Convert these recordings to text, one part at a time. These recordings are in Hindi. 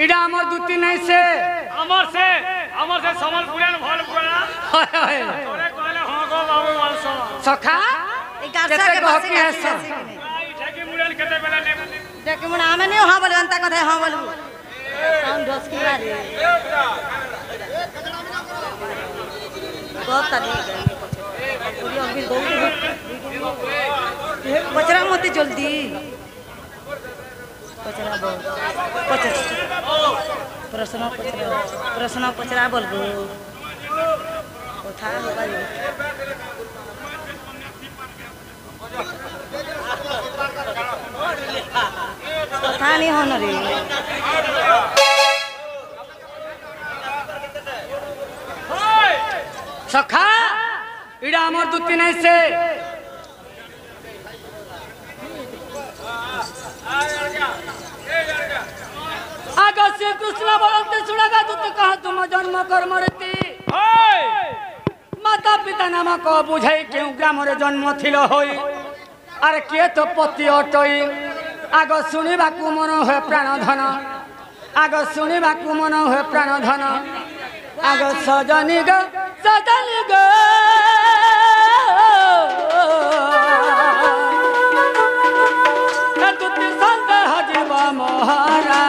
इडा हमर दुती नहीं से संबलपुरन भल पड़ा तोरे कहले हां गो बाबू वालसो सखा ई गासा के बसी है सब ढेकी मुड़न केते बेला ले ढेकी मुड़ा हमें नहीं हां बोले अंता कथे हां बोलू हम दोस की बारी बहुत तनी पूरी अभी बचरा मत जल्दी पचरा बोल प्रश्न पचरा बोल गो कथा होगा ये कथा नहीं होना रे सखा इडा हमर दुती नहीं से आगे श्री कृष्ण बोलते सुनेगा तू तो कहा तुम जन्म कर मरती माता पिता नाम को बुझे क्यों ग्राम जन्म थिल होई अरे किए तो पति अटई आग शुणा को मन हुए प्राण धन आग शुणा को मन हुए प्राण धन आग सजनी ग तुति संदेह जीव महारा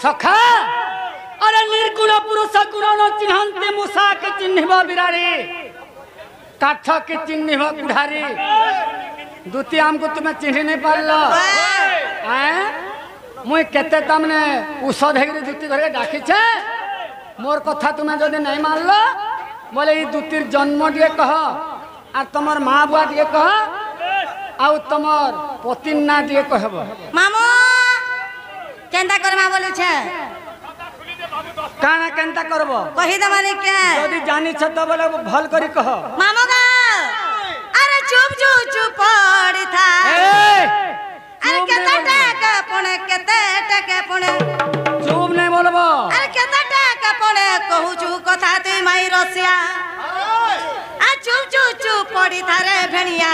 सखा अरे निर्गुण पुरुष गुण न चिन्हते मूषा के चिन्हब बिरारी काठ के चिन्हब कुठारी द्विती हमको तुम्हें चिन्ह नहीं पारल मुई केते तमने औषध हेगरी द्विती घर के डाकिछे मोर कथा तुम्हें जदि नहीं मानल बोले ई द्वितीर जन्म दिए कह आ तमर माँ बुआ दिए कह आ तमर पति ना दिए कहब मामू केंता करमा बोलू छे काना केंता करबो कहि द माने के यदि जानि छ त बोले भल करी कह मामू गा अरे चुप चुप चुप पड़ी था अरे केता टका पुणे चुप नहीं बोलबो अरे केता टका पुणे कहू छु कथा तू माई रसिया आ चुप चुप चुप पड़ी था रे भेणिया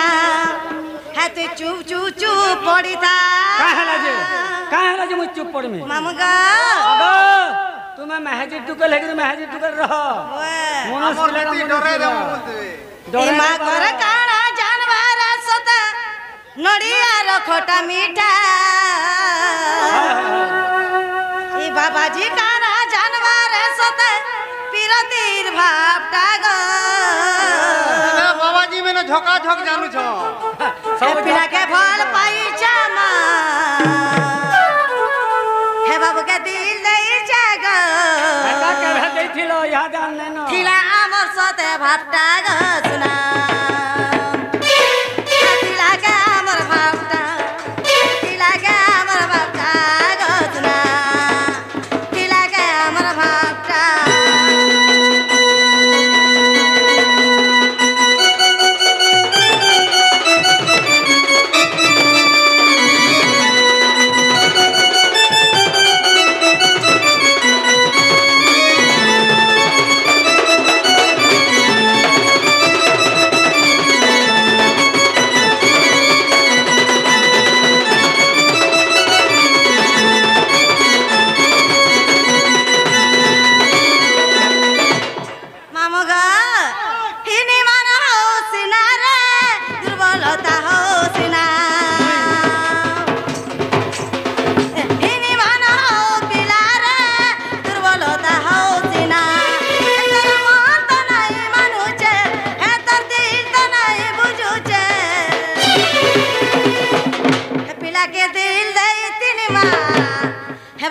है तू चुप चुप चुप पड़ी था काहे लाजे मुझ चुप पड़ में मामू गा तुम्हें महजी टुकल है कि महजी टुकल रहो मोनो सिले डरे मां कर काना जानवर सत नड़िया रखोटा मीठा ई बाबाजी काना जानवर सत पीरतीर भापटा ग बाबाजी में ना झोका झोक जानू छो सब पिला के फल पाई जामा हे बाबू के दिल नहीं जागा का के दे थिलो याद आन न थिला आमर सते भापटा ग सुना थिला के आमर भापटा थिला के आमर भापटा ग सुना थिला के आमर भापटा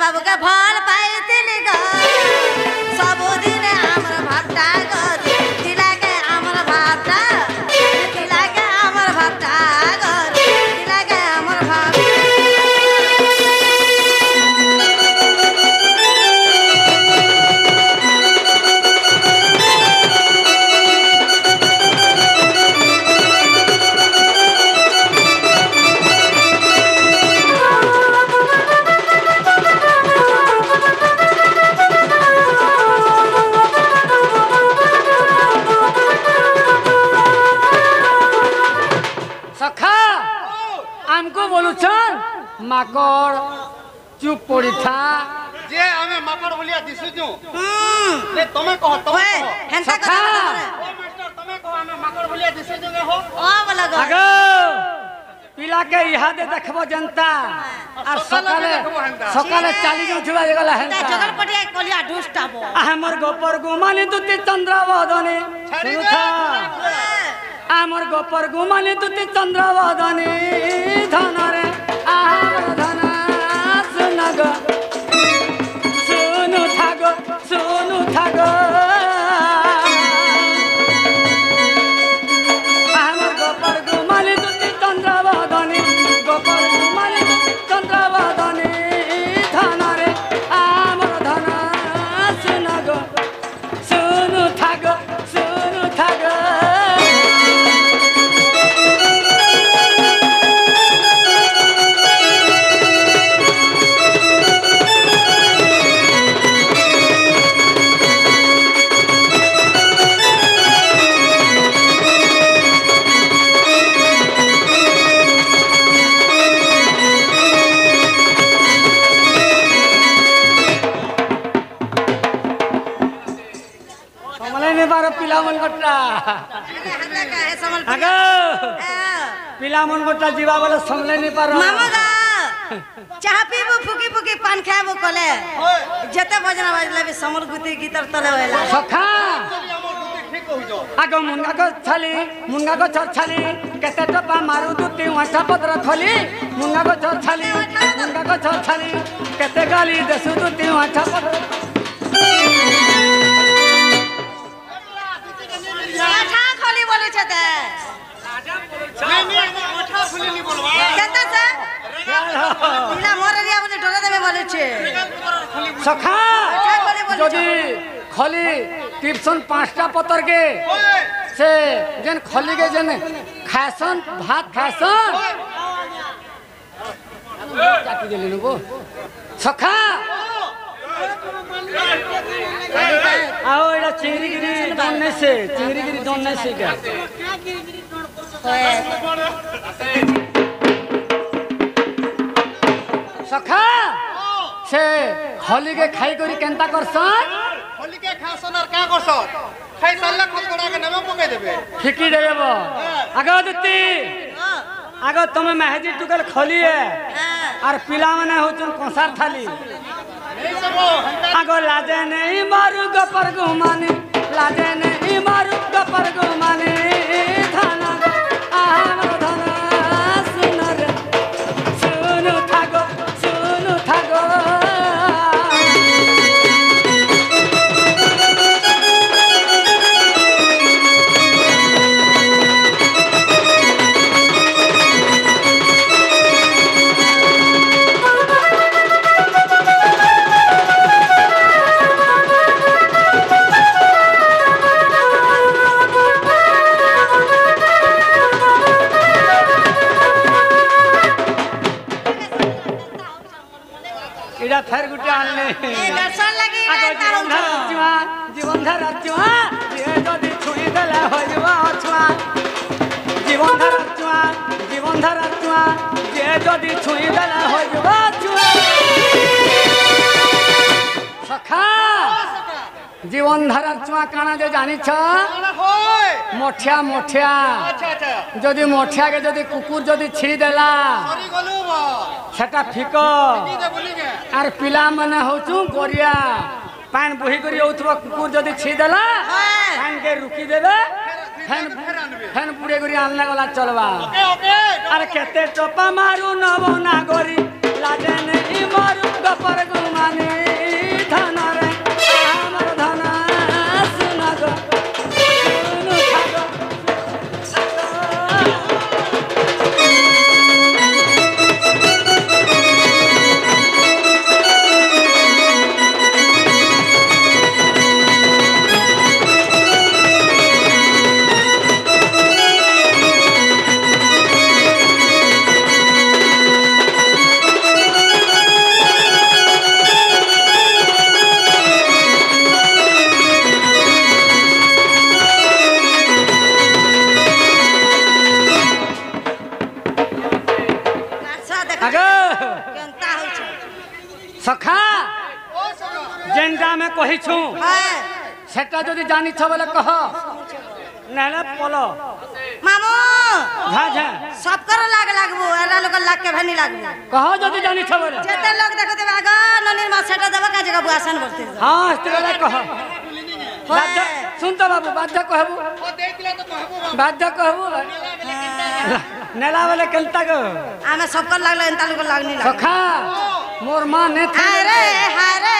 बाबू के फल पाई तिली ग सबुदिन हमर भापटा ग तिला के हमर भापटा तिला के हमर भापटा ग तिला के हमर भापटा ମାକଡ଼ ଚୁପ୍ ପଡ଼ିଥା ଯେ ଆମେ ମାକଡ଼ ଭଳିଆ ଦିଶୁଛୁ ନେ ତମେ କହ ତମେ ओए କହ हेंता सखा। कथा ଓ ମାଷ୍ଟର ତମେ କହ ଆମେ ମାକଡ଼ ଭଳିଆ ଦିଶୁଛୁ କେ ହୋ ओ बोला गो ଆଗ ପିଲାକେ ଇହାଦେ ଦେଖବ ଯେନ୍ତା আর সকালে সকালে চালি যাওয়া গেল ता হেন্তা जगन पटिया कलिया ढुसटाबो আমার গোপর গুমানি দুটি চন্দ্রবদনে শুনুথা আমার গোপর গুমানি দুটি চন্দ্রবদনে ধনরে আমার ধন শুনগ শুনু থাগ আমার গোপর গুমানি দুটি চন্দ্রবদনে গোপর গুমানি দুটি চন্দ্রবদনে ধনরে আমার ধন শুনগ শুনু থাগ সমলে নেবার পিলা মন গোটা हेंता का है समल আগ পিলা মন গোটা ଯିବା বলে সমলে নেবার मामा गा चाह पीबो फुकी फुकी पान खाबो कले जते बजना बाजले भी समल गुती गीतर तले होइला সখা আমার দুটি ঠিক কହୁছ আগ মুঙ্গা গছ ছালি কেতে টপা মারু দুটি ওঠা পত্র থলি মুঙ্গা গছ ছালি কেতে গালি দেসু দুটি ওঠা পত্র अच्छा खोली बोले छते নে নে আমি ওঠা খুলিনি বলবা केते से पिला मोर रिया बोले डरे देबे बोले छे সখা अच्छा खोली बोले যদি খলি টিপসন 5টা পতর কে ওই সে যেন খলি কে যেন খাসন ভাত খাসন চাটি দিলি নুগো সখা आओ एड़ा चिंगरीगिरी दोनने से क्या सखा से खली के खाई करी केंता करसन খলিকে খাসন আর কা করছ খাই সারলে খলগড়া কে নামে পকাই দেবে फिकी देब आगे दित्ती आगे तुम मेहजी टुकल खली है और पिला मने होचन कंसार थाली এই সব হেন্তা आगो लाजे नहीं मारू गपर गुमानी लाजे नहीं मारू गपर गुमानी थाना आमर धना सुनर सुनु थागो इड़ा फेर गुटे आनले ए दर्शन लगी आगो जीवन धर अचुआ ये जदी छुई देला होइबा अचुआ जीवन धर अचुआ ये जदी छुई देला होइबा अचुआ सखा जीवन धर अचुआ काना जे जानि छ না কই मोठिया আচ্ছা আচ্ছা जदी मोठिया के जदी कुकुर जदी छिड़ी देला সরি গলু বা सेटा फिक কি দে বলি গে आर पिला माने होचु गोरिया पान बोही करी होथबो कुकुर जदी छी देला पान के रुकी देबे फैन पुड़े करी आनला गला चलबा ওকে ওকে अरे केते टोपा मारू नबो ना गोरी लाजे नहीं मारू गपर गुमानी धन रे हमर धन सुना गो सुनु खागो जेनटा मैं कहिछु हाय सेटा जदि जानिछ बोले कह नहले पलो मामू झा झा सबकर लाग लागबो एला लोग लाग के भनी लागबो कह जदि जानिछ बोले जेते लोग देखो देबा आगा ननीर मा सेटा देबा का जगह बुआसन करते हां स्त्रीला कह बाध्य सुन तो बाबू बाध्य कहबू ओ देखले तो कहबो बाध्य कहबू नेला बोले केलता गो आमे सबकर लागले एंता लोग लागनी लाग सखा मोर मां ने थे हारे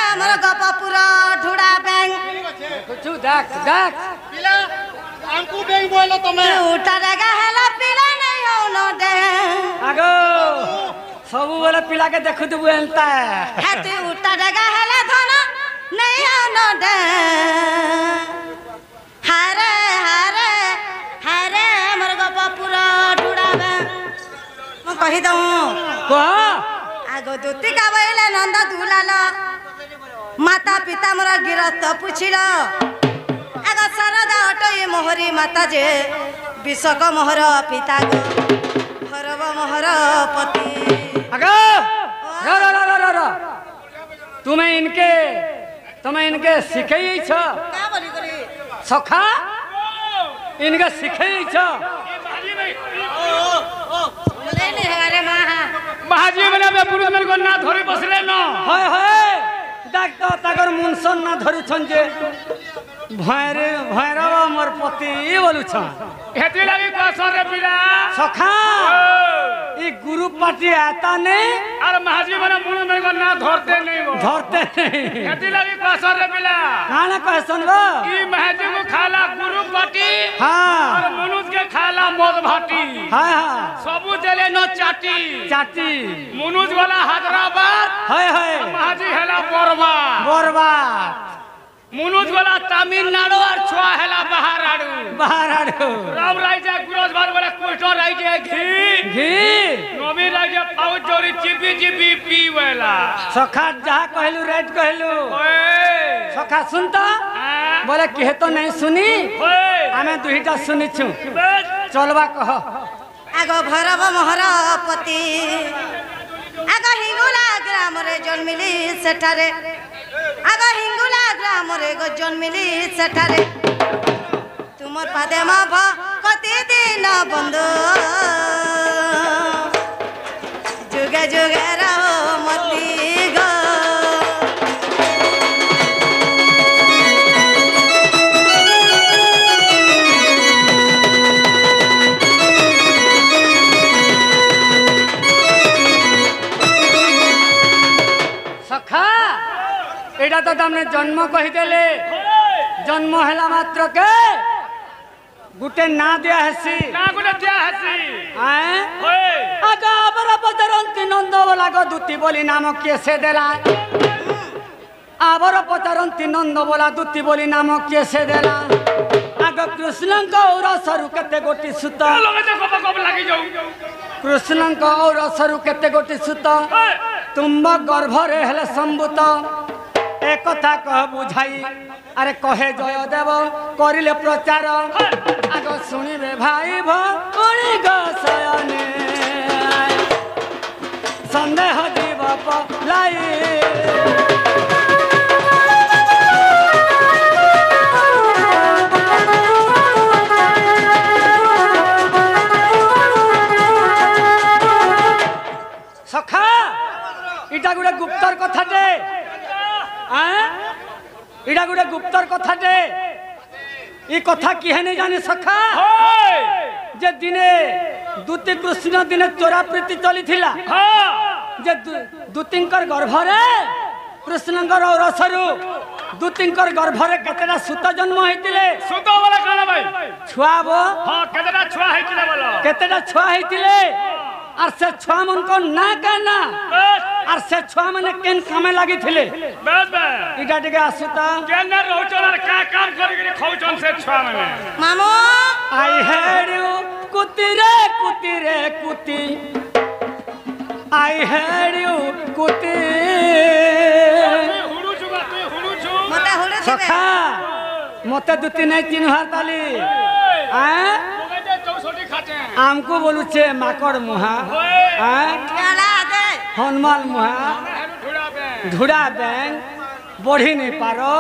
हमर गप पूरा ढुड़ा बैंग कुछ देख देख पिला हमको बेंग बोलो तमे उठा देगा हेला पिला नहीं हो न दे आगो सब बोले पिला के देखु तू एलता है तू उठा देगा हेला धन नहीं हो न दे हारे हमर गप पूरा ढुड़ा बैंग म कहि दऊ कह आगो दुती का बइले नंद दुलाल माता पिता मोर गिरत पुछिल आगो सरदा अटई मोहरी माता जे विश्वक मोहर पिता गो भरव मोहर पति आगो रो तुम्हें इनके सिखई छ का बोली करी सखा इनके सिखई छ ले ले हमारे मां महाजी बने बे पुरुष मन को ना धरि बसले न होय होय डाक्टर तागर मुनसन ना धरु छन जे भैरव मोर पति बोलु छ हेती लागि कसर रे पिला सखा ई गुरु पाटी आता ने अरे महाजी बने पुरुष मन को ना धरते नहीं हेती लागि कसर रे पिला काना कहसन गो ई महाजी को खाला गुरु पाटी हां और मनुष्य के खाला मद भाटी हां हां सबु देले न चाटी मनुष्य वाला हैदराबाद हाय हाय महाजी हेला बरबाद मनुष्य वाला तमिलनाडु और छुआ हेला बाहर आडू राम राइजे गुरोज बार बोले कुष्ठो राइजे घी नमी राइजे पाउच जोरी चिपी पीवेला सखा जहा कहलु रेट कहलु सखा सुन तो बोले के तो नहीं सुनी आमे दुहिटा सुनी छु चलबा कह आगो भरव मोहर पति आगो हिंगुला ग्राम रे जन्मिली सेठारे आगो हिंगुला ग्राम रे गो जन्मिली सेठारे तुमर पादे मा भ कति दिन बंधु जुगे जुगे रहो मती गो सखा एटा तो तमने जन्म कहि देले जन्म हैला मात्र के गुटे ना दिया हसी हैं आगा बरा पचरंती नंद बोला गो दूती बोली नाम के से देला आबर पचरंती नंद बोला दूती बोली नाम के से देला आगा कृष्ण को और सरु केते गोटी सुत कृष्ण को और सरु केते गोटी सुत तुम गर्भ रे हेले संबुत एक कथा कह बुझाई अरे कहे जय देव करिले प्रचार आगो सुनिबे भाई भणी गसयने संदेह जीव पलाई सखा इटा गुडे गुप्तर कथाटे इटा गुडे गुप्तर कथाटे ई कथा किहे नहीं जाने सखा जे दिने दूती कृष्ण दिने चोरा प्रीति चली थिला जे दूतींकर गर्भरे कृष्णंकर और रसरु दूतींकर गर्भरे केतेटा सुत जन्म हेतिले सुत वाला काना भाई छुआबो हां केतेटा छुआ हेतिले बोलो केतेटा छुआ हेतिले और से छुआ मन को ना कहना और से छुआ माने केन कामे लागि थिले बस बस इटा टिके आसुता केन रोचन और का काम करि करि खौचन से छुआ माने मामू आई हेड यू कुती रे कुती आई हेड यू कुती हुडू छुगा तू हुडू छु मते हुडू सखा मते दुती नहीं चिन्ह ताली हैं हमको बोलू छे माकड़ मुहा हनुमान मुहा धुड़ा बैंक बढ़ी नहीं पारो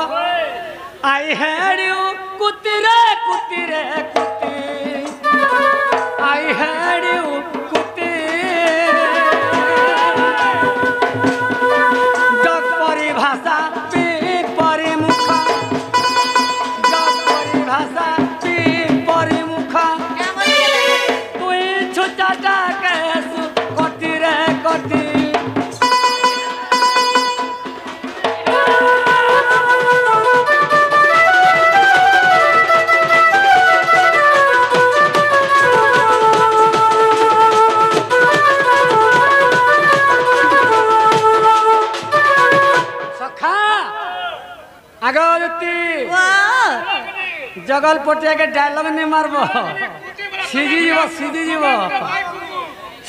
आई हेड यू कुत्ती रे कुत्ती रे कुत्ती आई हेड यू कुत्ती जग परिभाषा पी परिमुख जग परिभाषा पी परिमुख तुई छुचाटा कैसु कटी रे कटी जगल पटिया के डायलॉग नहीं मारब सीधी जीव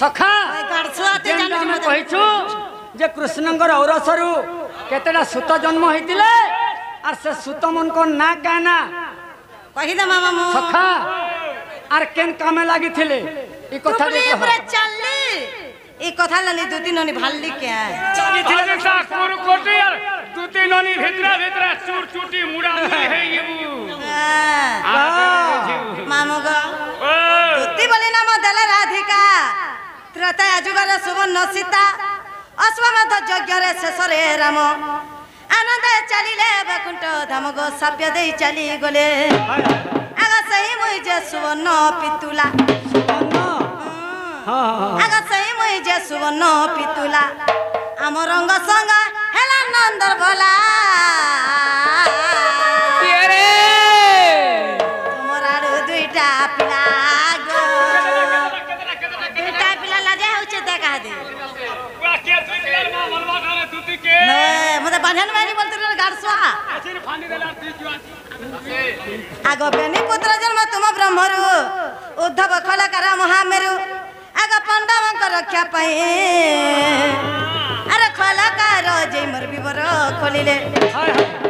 सखा कहीछु जे कृष्णंकर औरसरु केतेटा सूत जन्म होइतिले आर से सूत मन को ना कहना कहि दे मामा मो सखा आर केन कामे लागि थिले ई कथा जे चलली ई कथा लली दु तीन ननी भालली क्या चली थिले सा कोर कोटी यार दु तीन ननी भितरा चूर चूटी मुड़ा मुड़ी है ये मामू गो तुती बोली नाम दल राधिका त्रता जुगर सुवर्ण सीता अश्वमेध यज्ञ रे शेष रे राम आनंद चलिले बैकुंठ धाम गो सभ्य दे चली गले आगा सही मुई जे सुवर्ण पितुला आगा सही मुई जे सुवर्ण पितुला आम रंग संग हेला नंदर भला मते बांधन मारी बोलते रे गाड़सवा आगो बेनी पुत्र जन्म तुम ब्रह्मरु उद्धव खलकर महामेरु आगो पांडवंक रक्षा पई अरे खलकर जे मोर विवर खोलिले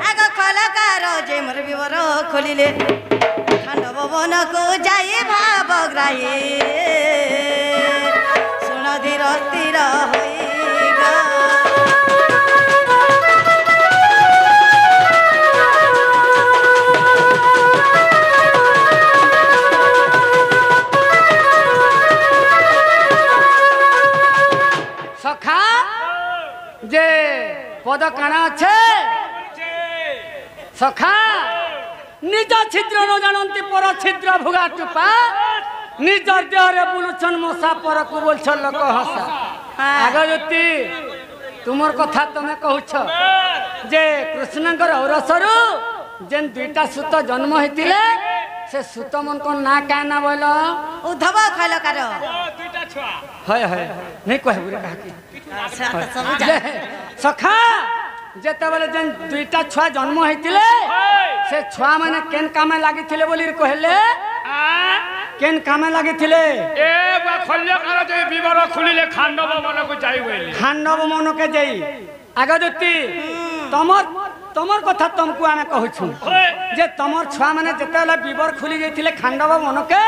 आगो खलकर जे मोर विवर खोलिले खांडव वन को जाई भावग्राही सुन धीर स्थिर होई जे पद काना छे सखा निज छिद्र न जानती पर छिद्र भुगा टुपा निज देह रे बुलुछन मशा पर को बोलछ लोक हसा आगजती तुमर कथा तमे कहूछ जे कृष्णंकर औरसरु जेन दुईटा सूत जन्म हेतिले से सूत मन को ना काना बोलो उद्धव खलकर दुईटा छुआ हाय हाय नहीं कहबु रे काकी सखा जेते बेले जेन दुईटा छुआ जन्म हेतिले से छुआ माने केन कामे लागिथिले बोली कहले केन कामे लागिथिले ए बा खल्य कर जे विवर खुलिले खांडव मन को जाई बोली खांडव मन के जाई आगजती तमर कथा तुमको आमे कहूछु जे तमर छुआ माने जेते बेले विवर खुली जाइथिले खांडव मन के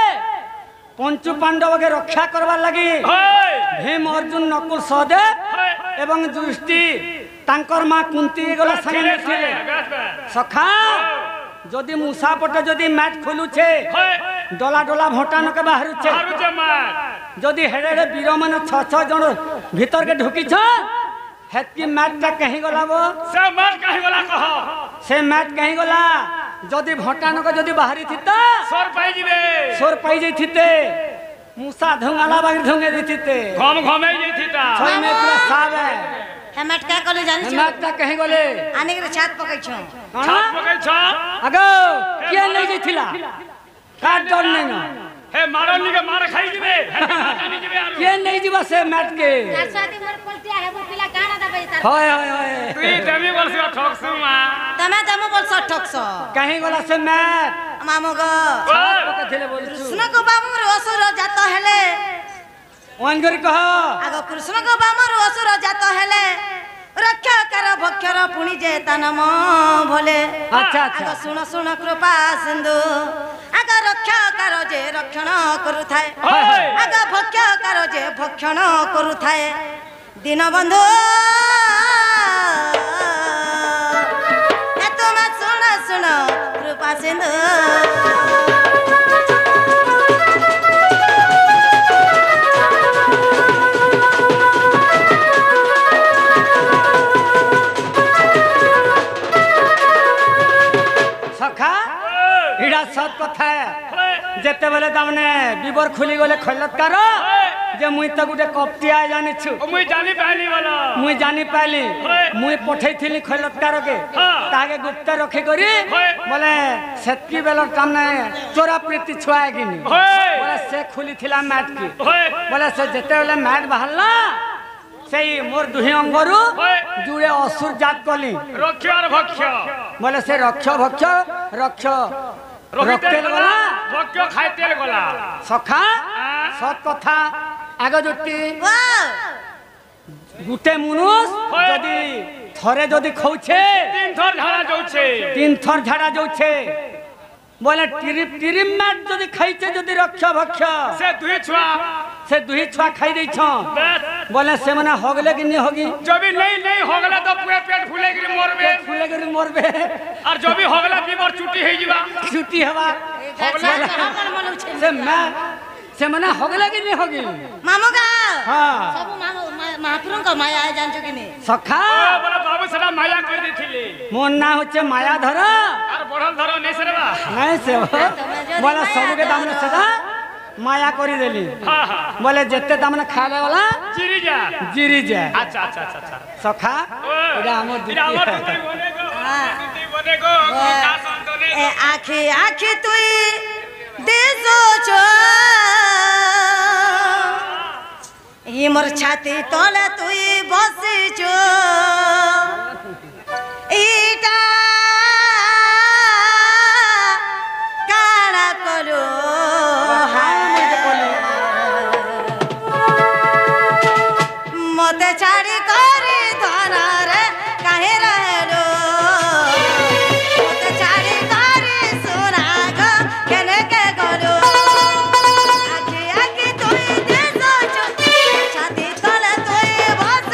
पंचु पांडव के रक्षा करवा लगी भीम अर्जुन नकुल सहदेव एवं जुष्टि तांकर मां कुंती गला संगे थिले सखा जदि मुसा पटे जदि मैट खोलु छे डोला डोला भोटान के बाहरु छे जदि हेडे वीर माने 6-6 जण भीतर के ढुकी छ हेती मैट ता कहीं गला वो से मैट कहीं गला कह से मैट कहीं गला जदि भोटान को जदि बाहरी थिता सोर पाई जइथिते मुसा धंगाला बाग धंगे जइथिते घम घमे जइथिता छय में पूरा साब है हेमट का कोले जानि छ हेमट ता कहीं गले आने के छात पकै छ छात पकै छ आगो के नै जइथिला काट डर नै न हे मारनी के मार खाई दिबे के नै जीवा से मैट के शादी मोर पलटिया हेबो पिला काना दबे तार होय होय होय तू दमी बोल से ठोकसु मा तमे दम बोल से ठोकसो कहीं गला से मैट मामू गो पके थिले बोलछु कृष्ण को बामर असुर जात हेले ओंगरी कह आगो कृष्ण को बामर असुर जात हेले रक्षा कर भक्षर पुणी जे तनम भोले अच्छा अच्छा आगो सुन सुन कृपा सिंधु आगो रक्षा कर जे रक्षण करू थाए आगो भक्ष कर जे भक्षण करू थाए दीन बंधु सिंधु सखा इड़ा सत कथा जेते बेले तमने बिबर खुली गले खलत्कार जे मुई त गुटे कपटिया जानि छु मुई जानी पाइली वाला मुई जानि पाइली मुई पठै थिली खलत्कार के तागे गुप्त रखी करी बोले सेतकी बेल तमने चोरा प्रीति छुआ गिनी बोले से खुली थिला मैट की बोले से जेते बेले मैट बहलला सेई मोर दुही अंगरु जुड़े असुर जात कली रक्ष और भक्ष बोले से रक्ष भक्ष रक्ष रक्तेल गला भक्ष खाइतेल गला सखा सत कथा आग जुटी गुटे मुनुष जदि थरे जदि खौछे तीन थर झाड़ा तीन थर झाड़ा जाउछे जाउछे बोले टिरिप टिरिप मैट जदि खाइछे जदि रक्ष भक्ष से दुही छुआ खाई दै छ बोले से मने होगले कि नहीं होगी जब भी नहीं होगला तो पूरा पेट फूले गिरी मरबे फूले गिरी मरबे और जब भी होगला बीबर छुट्टी हे जीवा छुट्टी हवा से मने होगले कि नहीं होगी मामू का हां सब महापुरुष का माया है जान चुकी नहीं सखा बोला बाबू सदा माया कर देथिले मोन ना होचे माया धर और बढ़ल धरो नहीं से बा नहीं से बोला सब के दामने सदा माया करी देली हां हां बोले जेते दामने खाले वाला जिरी जा अच्छा अच्छा अच्छा सखा एडा हमर इरा हमर दुती दुती बनेगो का संतोने ए आखी आखी तुई देसो छो ई मोर छाती तले तुई बसी छो इटा काड़ा करो मते छाड़ी करी धना रे काहे रहलो मते छाड़ी करी सोना गो केने के गलो आखी आखी तुई देसो छो छाती तले तुई बस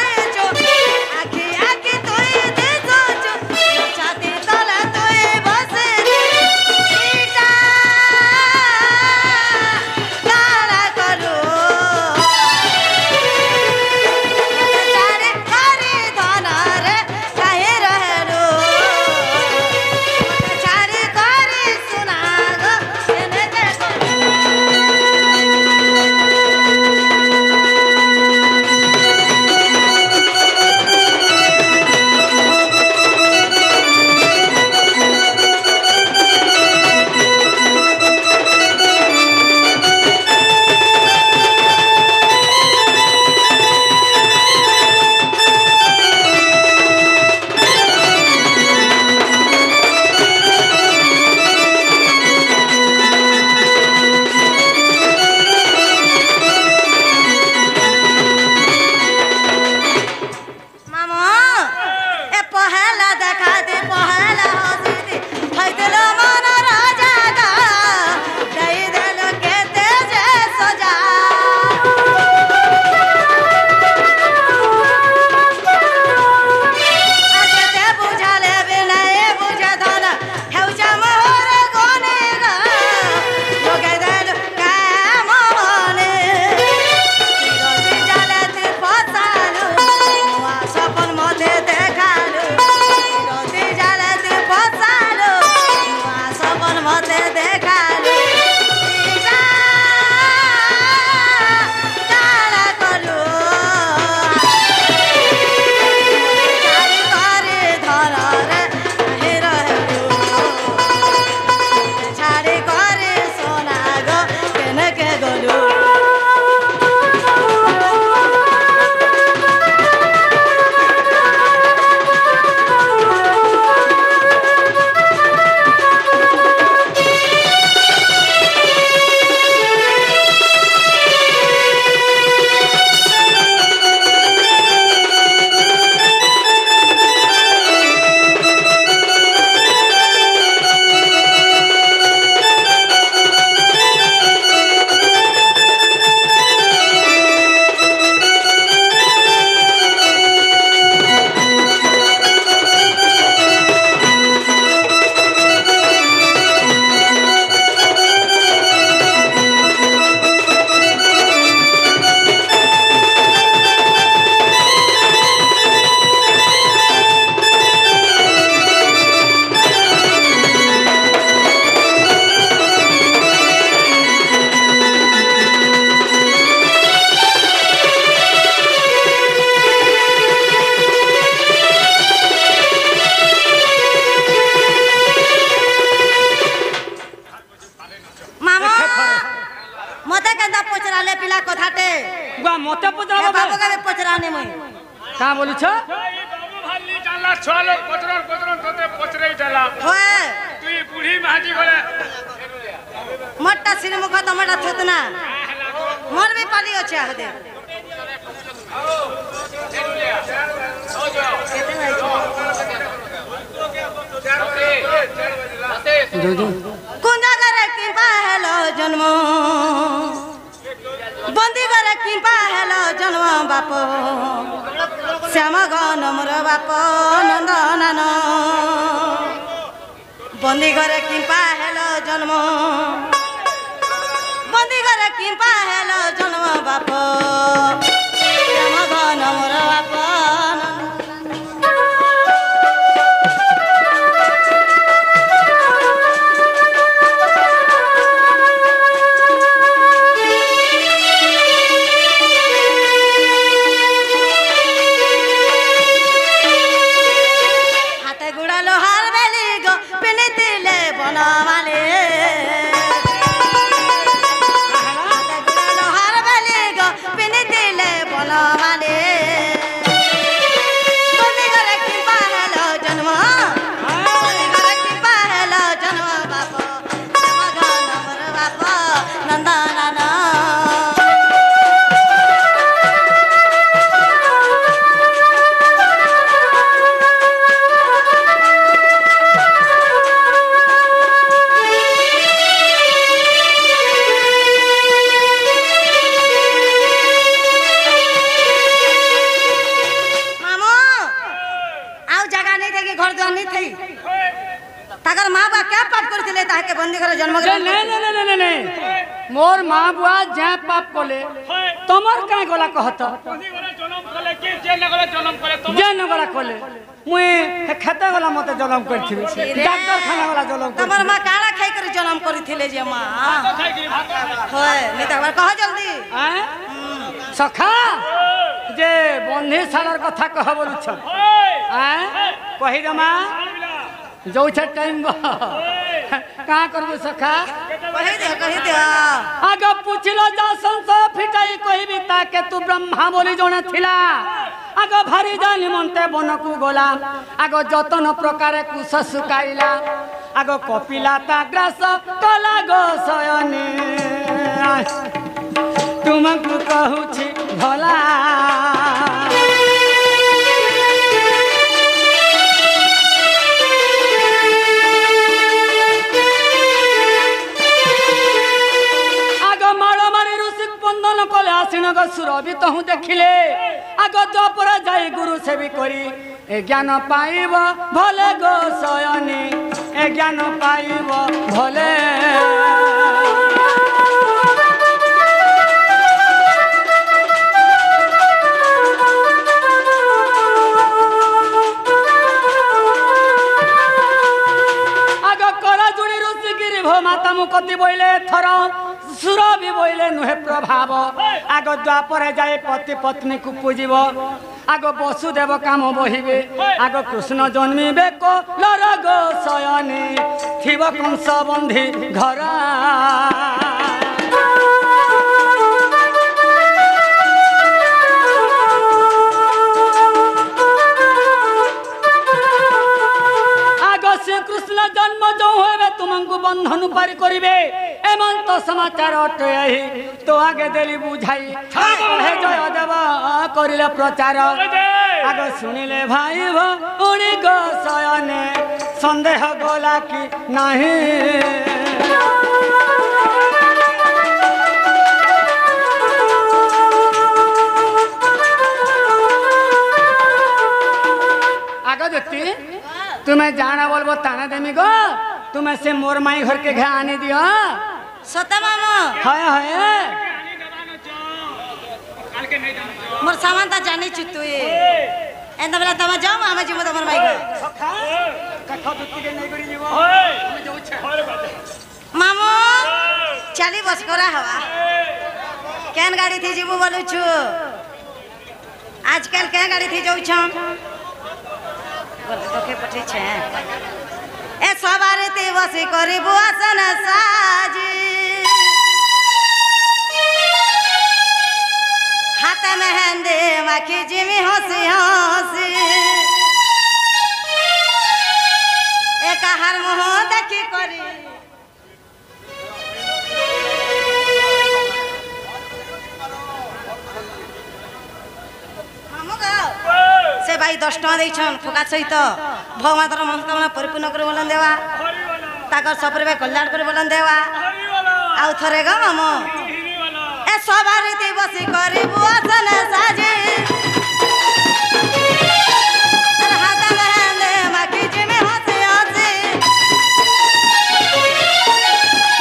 जाने मुई का बोलू छ এই বাবু ভাল্লি জানলা ছয় লোক পচরন পচরন তোতে পচরেই ডালা होए তুই বুড়ি মাঝি গলে मोटा सिर मुख तमटा थुतना मोर भी पाली अछि आदे जो जो कुंजा करे की पहलो जन्म बंदी करे की पहलो जन्म बाप श्याम गन मोर बाप नंदनन बंदी करे की पहलो जन्म बंदी करे की पहलो जन्म बाप श्याम गन मोर बाप मोर माँ बुआ जे पाप कोले तमर का गला कहत বন্দি গলে জনম কলে কি যে না গলে জনম করে তুমি जे न गला कोले मुई खेते गला मते जलम करथिबे डॉक्टर खाना वाला जलम कर तमर मां काड़ा खाई कर जन्म करिथिले जे मां খাই কি ভাত होय नहीं तो कह जल्दी हैं सखा जे बंधी सालर कथा कह बोलु छ हैं कहि रमा जो छ टाइम का करबो सखा कहि दे आग पूछलो जा संसा फिटाई कहिबी ताके तू ब्रह्मा बोली जणा थिला आग भारी जानी मनते बनकू गला आग जतन प्रकार कुश सुकाइला आग कपिला ता ग्रास कला गो सयनी तुमको कहूछि भला सुरभि तहु देखिले आग द्वापर जाई गुरु सेवी करी ए ज्ञान पाइब भले गो सयनी ए ज्ञान पाइब भले आग करा जुड़ी ऋषिगिरी भो माता मुकति बोइले थर सुरभि बोइले नुहे प्रभाव आग द्वापर जाए पति पत्नी को पूजिब आग वसुदेव काम बहिबे आग कृष्ण जन्मिबे को लर गो सयनी थिब कंस बंधी घर कृष्ण जन्म जो होबे तुमको बंधन पारी करिवे एमन तो समाचार अटे तो आगे देली बुझाई हे जय देव करिले प्रचार आग सुनिले भाई भौणी गो सयने संदेह गला कि नहीं आग देखती तुम्हें जाना बोलबो ताना देमी गो तुम्हें से मोर माई घर के घर आने दियो सता मामा हाय हाय मोर सामान ता जाने छु तू एंदा बेला तमा जाओ हम जीवो तमर माई घर सखा कथा दुत्ती के नहीं करी जीवो हम जो छे मामो चली बस करा हवा केन गाड़ी थी जीवो बोलू छु आजकल के गाड़ी थी जाऊ छ बोले तो के पठी छे ए सवारे ते बसे करी बुआसन साजी हाथ हाथ में हंदे माखी जिमी हंसी हंसी एक हर मुह देखी करी से भाई 10 टଙ୍କା देछन फुका सहित भगवान तर मनोकामना परिपूर्ण कर बोलन देवा ताकर सपर भाई कल्याण कर बोलन देवा आउ थरे ग मामो ए सवारी ती बसी करी बुआसन साजे अरे हाथ में हंदे माखी जिमे हंसी हंसी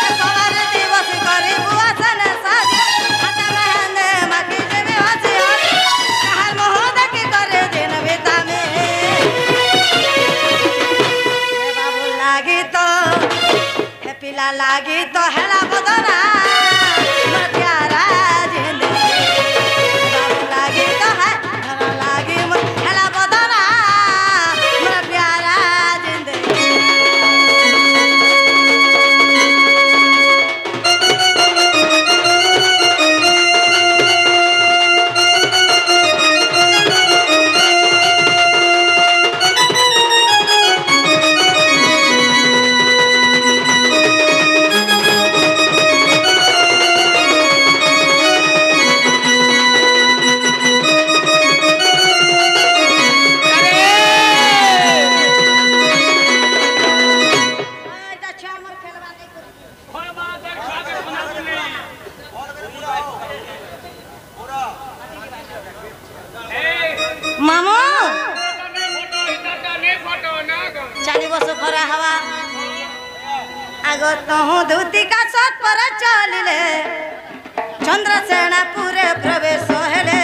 ए सवारी ती बसी करी बुआसन साजे हाथ में हंदे माखी जिमे हंसी हंसी हर मोह देखी करे दिन बेता में ए बाबू लागी तो हे पिला लागी तो हेला बदना मोर प्यारा जिंदगी बाबू लागी तो है हेला लागी मोर हेला बदना मोर प्यारा जिंदगी मामू चाली बस खरा हवा आगो तहु धूती का सत पर चलिले चंद्रसेना पूरे प्रवेश हेले